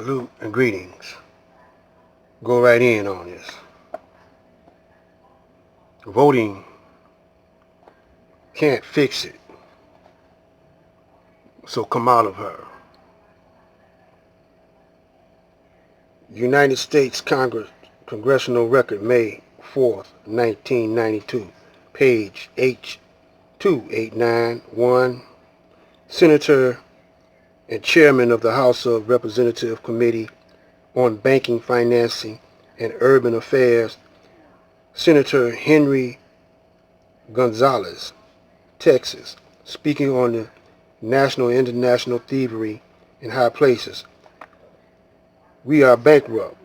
Salute and greetings. Go right in on this. Voting can't fix it, so come out of her. United States Congress, Congressional Record, May 4th, 1992, page H2891. Senator and Chairman of the House of Representatives Committee on Banking, Financing, and Urban Affairs, Senator Henry Gonzalez, Texas, speaking on the national and international thievery in high places. We are bankrupt.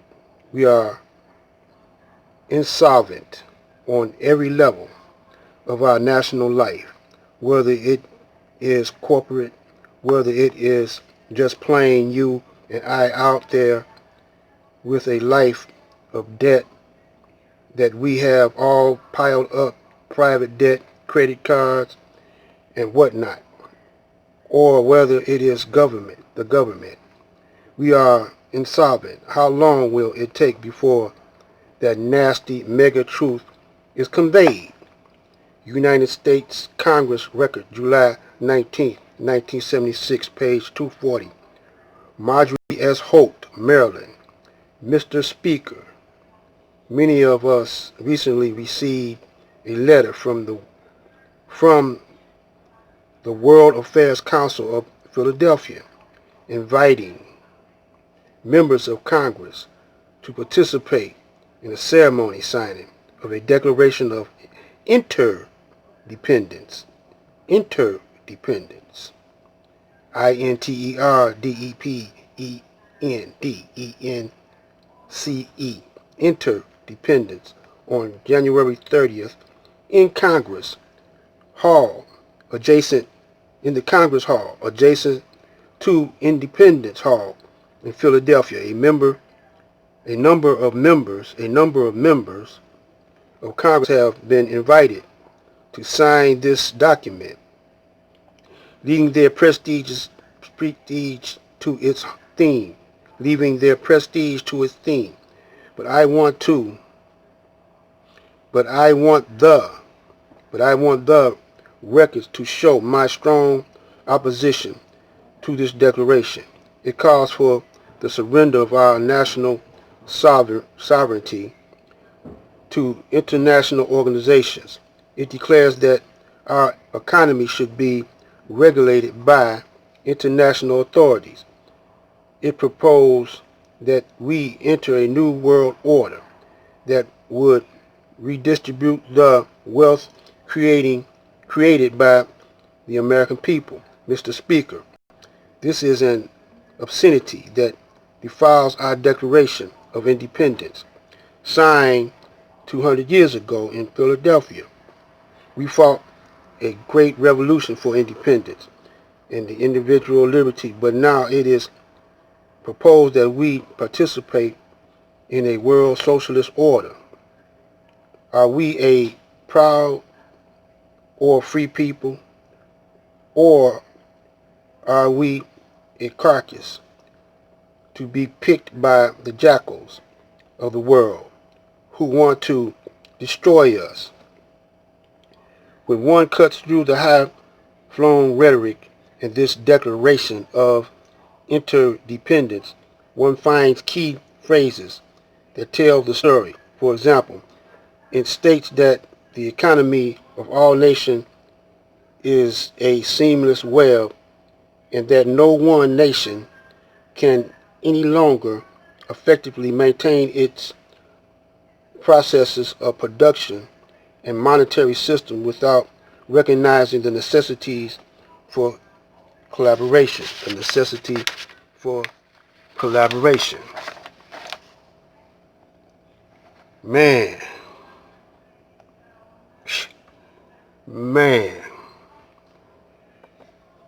We are insolvent on every level of our national life, whether it is corporate, whether it is just plain you and I out there with a life of debt that we have all piled up, private debt, credit cards, and whatnot, or whether it is the government. We are insolvent. How long will it take before that nasty mega truth is conveyed? United States Congress Record, July 19th, 1976, page 240. Marjorie S. Holt, Maryland. Mr. Speaker, many of us recently received a letter from the World Affairs Council of Philadelphia inviting members of Congress to participate in a ceremony signing of a Declaration of Interdependence. Interdependence. Interdependence. Interdependence on January 30th in Congress Hall, in the Congress Hall, adjacent to Independence Hall in Philadelphia. A number of members of Congress have been invited to sign this document, leaving their prestige to its theme. But I want the records to show my strong opposition to this declaration. It calls for the surrender of our national sovereignty to international organizations. It declares that our economy should be regulated by international authorities. It proposed that we enter a new world order that would redistribute the wealth created by the American people. Mr. Speaker, this is an obscenity that defiles our Declaration of Independence, signed 200 years ago in Philadelphia. We fought a great revolution for independence and the individual liberty, but now it is proposed that we participate in a world socialist order. Are we a proud or free people, or are we a carcass to be picked by the jackals of the world who want to destroy us? When one cuts through the high-flown rhetoric in this Declaration of Interdependence, one finds key phrases that tell the story. For example, it states that the economy of all nations is a seamless web and that no one nation can any longer effectively maintain its processes of production and monetary system without recognizing the necessities for collaboration. The necessity for collaboration. Man.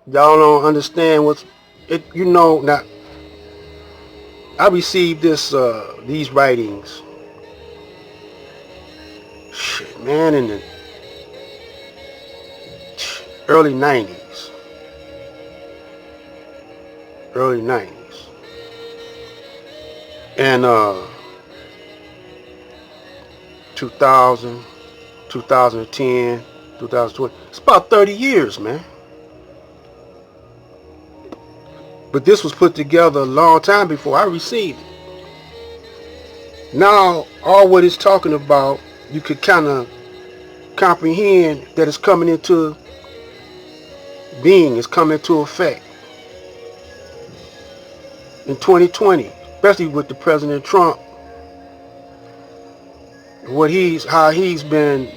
Y'all don't understand now I received these writings in the early 90s. And 2000, 2010, 2020. It's about 30 years, man. But this was put together a long time before I received it. Now, all what it's talking about, you could kind of comprehend that it's coming into being, it's coming into effect in 2020, especially with the President Trump, how he's been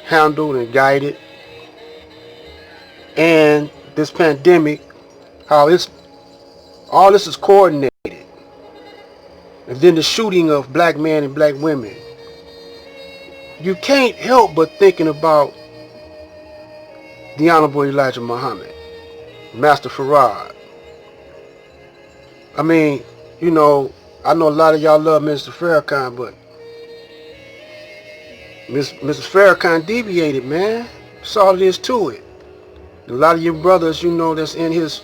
handled and guided, and this pandemic, how all this is coordinated, and then the shooting of black men and black women. You can't help but thinking about the Honorable Elijah Muhammad, Master Farad. I mean, I know a lot of y'all love Mr. Farrakhan, but Mr. Farrakhan deviated, man. That's all it is to it. A lot of your brothers, that's in his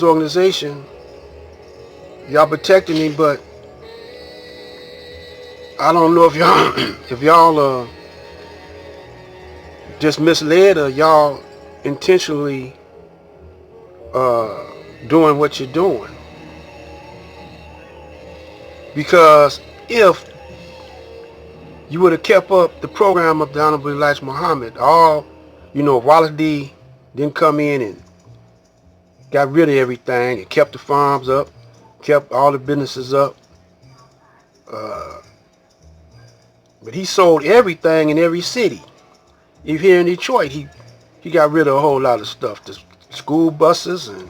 organization, y'all protecting him, but I don't know if y'all just misled or y'all intentionally doing what you're doing. Because if you would have kept up the program of the Honorable Elijah Muhammad, Wallace D didn't come in and got rid of everything and kept the farms up, kept all the businesses up. But he sold everything in every city. Even here in Detroit, he got rid of a whole lot of stuff. The school buses and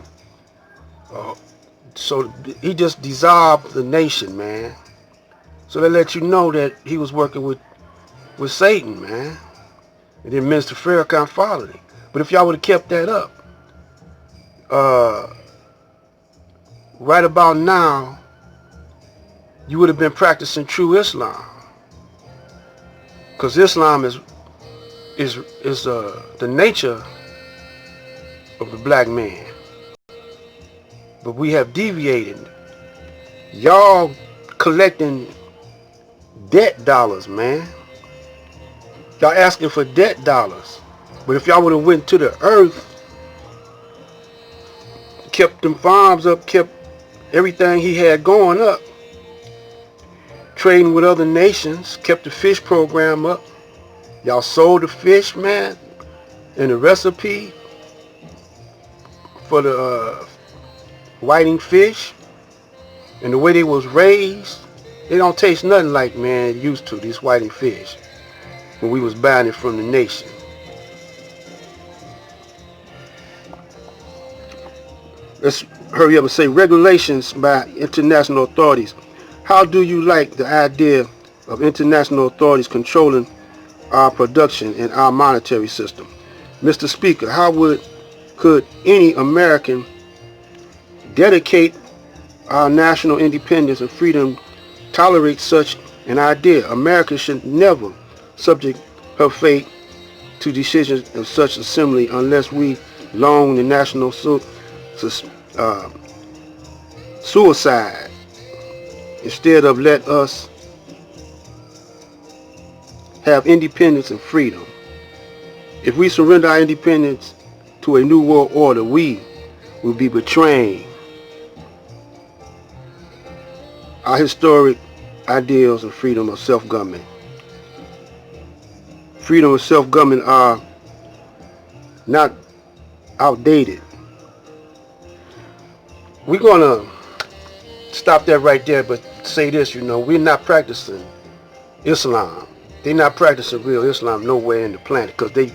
so he just dissolved the nation, man. So they let you know that he was working with Satan, man. And then Mr. Farrakhan followed him. But if y'all would have kept that up, right about now, you would have been practicing true Islam. Because Islam is the nature of the black man. But we have deviated. Y'all collecting debt dollars, man. Y'all asking for debt dollars. But if y'all would have went to the earth, kept them farms up, kept everything he had going up, trading with other nations, kept the fish program up, y'all sold the fish, man, and the recipe for the whiting fish and the way they was raised, they don't taste nothing like, man, it used to, these whiting fish, when we was buying it from the nation. Let's hurry up and say regulations by international authorities. How do you like the idea of international authorities controlling our production and our monetary system? Mr. Speaker, how could any American dedicate our national independence and freedom tolerate such an idea? America should never subject her fate to decisions of such assembly unless we loan the national suicide instead of let us have independence and freedom. If we surrender our independence to a new world order, we will be betraying our historic ideals of freedom of self-government. Freedom of self-government are not outdated. We're going to stop that right there, but say this, we're not practicing Islam. They're not practicing real Islam nowhere in the planet because they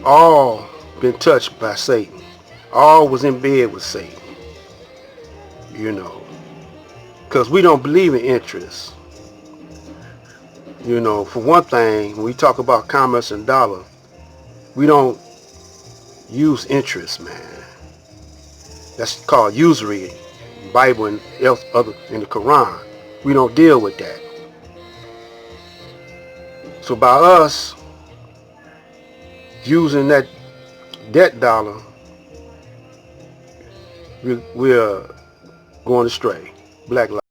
all been touched by Satan. All was in bed with Satan. Because we don't believe in interest. For one thing, when we talk about commerce and dollar, we don't use interest, man. That's called usury, Bible and other in the Quran. We don't deal with that. So by us using that debt dollar, we're going astray. Black lives.